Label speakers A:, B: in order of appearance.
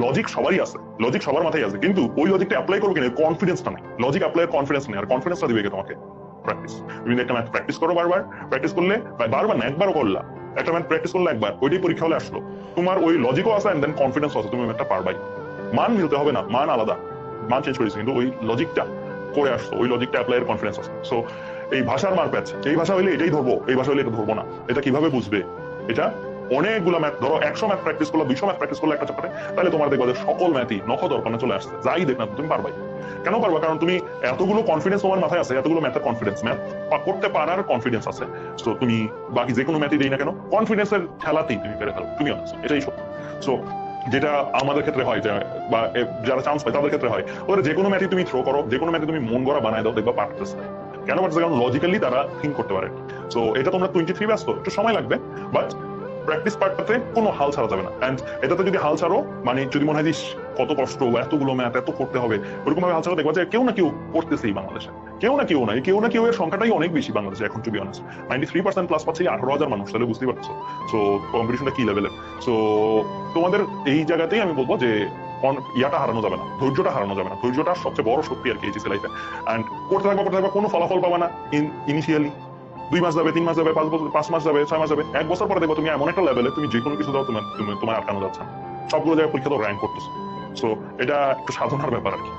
A: Logic সবারই আছে, logic সবার মাথায় আছে, কিন্তু ওই লজিকটা অ্যাপ্লাই করবো কিনা কনফিডেন্সটা নাই। লজিক অ্যাপ্লাই কনফিডেন্স নেই, আর কনফিডেন্সটা দিবে তোমাকে প্র্যাকটিস। তুমি একটা ম্যাথ প্র্যাকটিস করো বারবার, প্র্যাকটিস করলে বারবার না একবারও করলা, একটা ম্যাথ প্র্যাকটিস করলে একবার, ওইটাই পরীক্ষা হলে আসলো, তোমার ওই লজিকও আছে এন্ড দেন কনফিডেন্স আছে, তুমি ম্যাথটা পারবাই। মান মিলতে হবে না, মান আলাদা, মান চেঞ্জ করেছে, কিন্তু ওই লজিকটা করে আসছো, ওই লজিকটা অ্যাপ্লাই এর কনফিডেন্স আছে। সো এই ভাষার মার প্যাচ, এই ভাষা হইলে এটাই ধরবো, এই ভাষা হইলে এটা ধরবো না, এটা কিভাবে বুঝবে? এটা অনেকগুলো ম্যাথ, ধরো 100 ম্যাথ প্র্যাকটিস করলো, 200 ম্যাথ প্র্যাকটিস করলো একটা চ্যাপ্টারে, তাহলে তোমার দেখবা যে সকল ম্যাথই নখ দর্পণে চলে আসছে, যাই দেখ না তুমি পারবাই। কেন পারবা? কারণ তুমি এতগুলো কনফিডেন্স তোমার মাথায় আছে, এতগুলো ম্যাথের কনফিডেন্স, ম্যাথ করতে পারার কনফিডেন্স আছে। তো তুমি বাকি যে কোনো ম্যাথই দেই না কেন, কনফিডেন্সের খেলাতেই তুমি পেরে ফেলো, তুমি অনেক, এটাই সত্য। সো যেটা আমাদের ক্ষেত্রে হয়, বা যারা চান্স পায় তাদের ক্ষেত্রে হয়, ওরা যে কোনো ম্যাথই তুমি থ্রো করো, যে কোনো ম্যাথে তুমি মন গড়া বানায় দাও, দেখবা পারতেছে। কেন পারতেছে? কারণ লজিক্যালি তারা থিঙ্ক করতে পারে। সো এটা তোমরা 23 ব্যস্ত, একটু সময় লাগবে, বাট প্র্যাকটিস পার্টটাতে কোনো হাল ছাড়া যাবে না। এন্ড এটাতে যদি হাল ছাড়ো, মানে যদি মনে হয় কত কষ্ট, এতগুলো ম্যাথ এত করতে হবে, ওরকম ভাবে হাল ছাড়া দেখবা যে কেউ না কেউ করতেছেই বাংলাদেশে, কেউ না কেউ এর সংখ্যাটাই অনেক বেশি বাংলাদেশে এখন, টু বি অনেস্ট 93% প্লাস পাচ্ছে 18,000 মানুষ, তাহলে বুঝতেই পারছো সো কম্পিটিশনটা কি লেভেলের। সো তোমাদের এই জায়গাতেই আমি বলবো যে ইয়াটা হারানো যাবে না, ধৈর্যটা হারানো যাবে না, ধৈর্যটা সবচেয়ে বড় শক্তি আর কি এইচএসসি লাইফে। এন্ড করতে থাকবা, কোনো ফলাফল পাবা না ইনিশিয়ালি, 2 মাস যাবে, 3 মাস যাবে, 5 মাস যাবে, 6 মাস যাবে, 1 বছর পরে দেখো তুমি এমন একটা লেভেলে তুমি যে কোনো কিছু দাও, তোমার আটকানো যাচ্ছে না, সবগুলো জায়গায় পরীক্ষা তো র্যাঙ্ক করতেছো। সো এটা একটু সাধনার ব্যাপার আর কি।